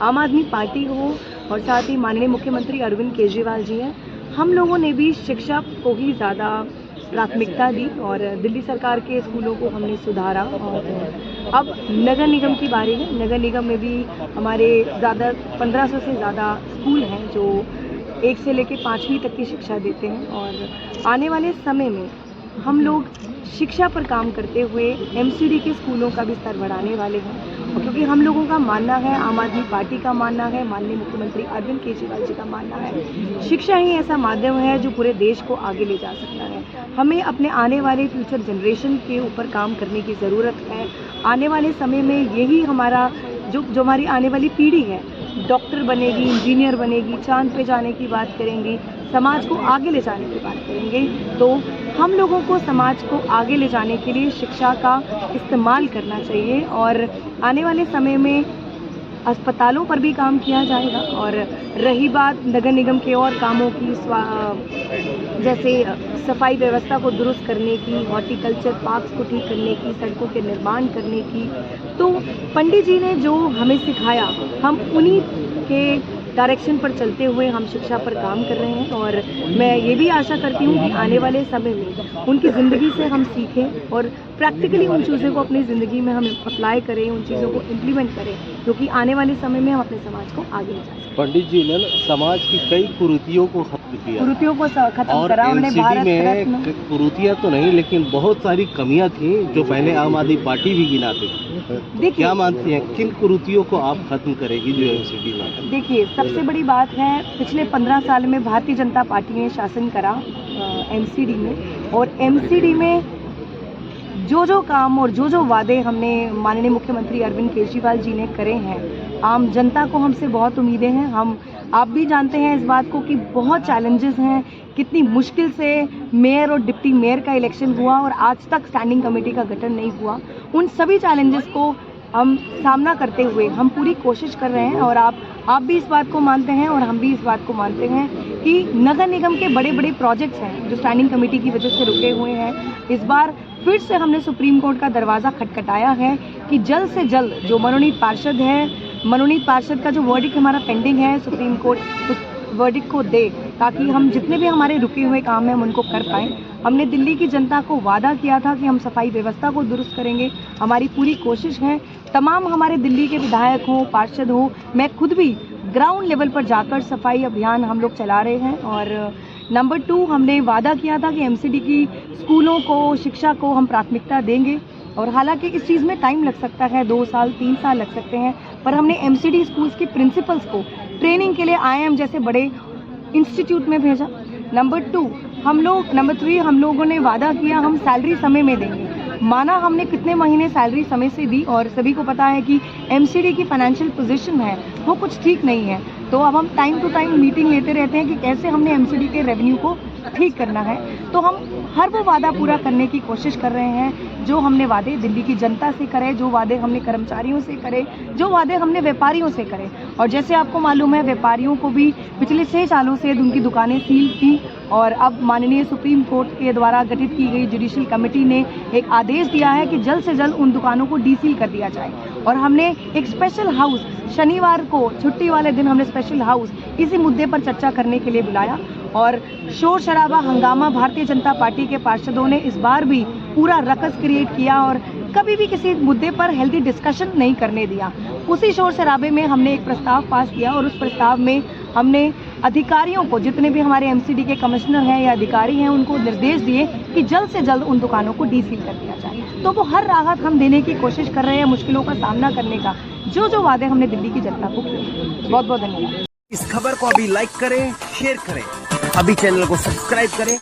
आम आदमी पार्टी हो और साथ ही माननीय मुख्यमंत्री अरविंद केजरीवाल जी हैं, हम लोगों ने भी शिक्षा को ही ज़्यादा प्राथमिकता दी और दिल्ली सरकार के स्कूलों को हमने सुधारा। और अब नगर निगम की बारी है। नगर निगम में भी हमारे 1500 से ज़्यादा स्कूल हैं जो 1 से लेकर 5वीं तक की शिक्षा देते हैं। और आने वाले समय में हम लोग शिक्षा पर काम करते हुए एमसीडी के स्कूलों का भी स्तर बढ़ाने वाले हैं। और क्योंकि हम लोगों का मानना है, आम आदमी पार्टी का मानना है, माननीय मुख्यमंत्री अरविंद केजरीवाल जी का मानना है, शिक्षा ही ऐसा माध्यम है जो पूरे देश को आगे ले जा सकता है। हमें अपने आने वाले फ्यूचर जनरेशन के ऊपर काम करने की ज़रूरत है। आने वाले समय में यही हमारा जो हमारी आने वाली पीढ़ी है, डॉक्टर बनेगी, इंजीनियर बनेगी, चांद पे जाने की बात करेंगी, समाज को आगे ले जाने की बात करेंगे। तो हम लोगों को समाज को आगे ले जाने के लिए शिक्षा का इस्तेमाल करना चाहिए। और आने वाले समय में अस्पतालों पर भी काम किया जाएगा। और रही बात नगर निगम के और कामों की, जैसे सफाई व्यवस्था को दुरुस्त करने की, हॉर्टिकल्चर पार्क्स को ठीक करने की, सड़कों के निर्माण करने की, तो पंडित जी ने जो हमें सिखाया, हम उन्हीं के डायरेक्शन पर चलते हुए हम शिक्षा पर काम कर रहे हैं। और मैं ये भी आशा करती हूँ कि आने वाले समय में उनकी ज़िंदगी से हम सीखें और प्रैक्टिकली उन चीज़ों को अपनी ज़िंदगी में हम अप्लाई करें, उन चीज़ों को इम्प्लीमेंट करें, क्योंकि आने वाले समय में हम अपने समाज को आगे ले जा सकें। पंडित जी ने समाज की कई कुरीतियों को खत्म किया, कुरीतियों को खत्म करा। और एमसीडी में कुरीतियाँ तो नहीं, लेकिन बहुत सारी कमियाँ थी जो पहले आम आदमी पार्टी भी गिनाती थी। क्या मानती हैं, किन कुरीतियों को आप खत्म करेगी जो एमसीडी में? देखिए, सबसे बड़ी बात है, पिछले 15 साल में भारतीय जनता पार्टी ने शासन करा एमसीडी में, और एमसीडी में जो काम और जो वादे हमने माननीय मुख्यमंत्री अरविंद केजरीवाल जी ने करे हैं, आम जनता को हमसे बहुत उम्मीदें हैं। आप भी जानते हैं इस बात को कि बहुत चैलेंजेस हैं, कितनी मुश्किल से मेयर और डिप्टी मेयर का इलेक्शन हुआ और आज तक स्टैंडिंग कमेटी का गठन नहीं हुआ। उन सभी चैलेंजेस को हम सामना करते हुए हम पूरी कोशिश कर रहे हैं। और आप भी इस बात को मानते हैं और हम भी इस बात को मानते हैं कि नगर निगम के बड़े बड़े प्रोजेक्ट्स हैं जो स्टैंडिंग कमेटी की वजह से रुके हुए हैं। इस बार फिर से हमने सुप्रीम कोर्ट का दरवाज़ा खटखटाया है कि जल्द से जल्द जो मनोनीत पार्षद का जो वर्डिक्ट हमारा पेंडिंग है, सुप्रीम कोर्ट उस वर्डिक्ट को दे, ताकि हम जितने भी हमारे रुके हुए काम हैं हम उनको कर पाएँ। हमने दिल्ली की जनता को वादा किया था कि हम सफाई व्यवस्था को दुरुस्त करेंगे, हमारी पूरी कोशिश है। तमाम हमारे दिल्ली के विधायक हों, पार्षद हों, मैं खुद भी ग्राउंड लेवल पर जाकर सफाई अभियान हम लोग चला रहे हैं। और नंबर 2, हमने वादा किया था कि एमसीडी की स्कूलों को, शिक्षा को हम प्राथमिकता देंगे। और हालांकि इस चीज़ में टाइम लग सकता है, 2 साल 3 साल लग सकते हैं, पर हमने एमसीडी स्कूल्स की प्रिंसिपल्स को ट्रेनिंग के लिए IIM जैसे बड़े इंस्टीट्यूट में भेजा। नंबर 3, हम लोगों ने वादा किया हम सैलरी समय में देंगे। माना हमने कितने महीने सैलरी समय से दी, और सभी को पता है कि एमसीडी की फाइनेंशियल पोजीशन है वो कुछ ठीक नहीं है। तो अब हम टाइम टू टाइम मीटिंग लेते रहते हैं कि कैसे हमने एमसीडी के रेवेन्यू को ठीक करना है। तो हम हर वो वादा पूरा करने की कोशिश कर रहे हैं जो हमने वादे दिल्ली की जनता से करे, जो वादे हमने कर्मचारियों से करे, जो वादे हमने व्यापारियों से करे। और जैसे आपको मालूम है, व्यापारियों को भी पिछले 6 सालों से उनकी दुकानें सील थी, और अब माननीय सुप्रीम कोर्ट के द्वारा गठित की गई जुडिशियल कमेटी ने एक आदेश दिया है कि जल्द से जल्द उन दुकानों को डीसील कर दिया जाए। और हमने एक स्पेशल हाउस, शनिवार को छुट्टी वाले दिन हमने स्पेशल हाउस इसी मुद्दे पर चर्चा करने के लिए बुलाया। और शोर शराबा हंगामा भारतीय जनता पार्टी के पार्षदों ने इस बार भी पूरा रकस क्रिएट किया और कभी भी किसी मुद्दे पर हेल्दी डिस्कशन नहीं करने दिया। उसी शोर शराबे में हमने एक प्रस्ताव पास किया, और उस प्रस्ताव में हमने अधिकारियों को, जितने भी हमारे एमसीडी के कमिश्नर हैं या अधिकारी हैं, उनको निर्देश दिए कि जल्द से जल्द उन दुकानों को डीसील कर दिया जाए। तो वो हर राहत हम देने की कोशिश कर रहे हैं, मुश्किलों का सामना करने का, जो वादे हमने दिल्ली की जनता को किए। बहुत बहुत धन्यवाद। इस खबर को अभी लाइक करें, शेयर करें, अभी चैनल को सब्सक्राइब करें।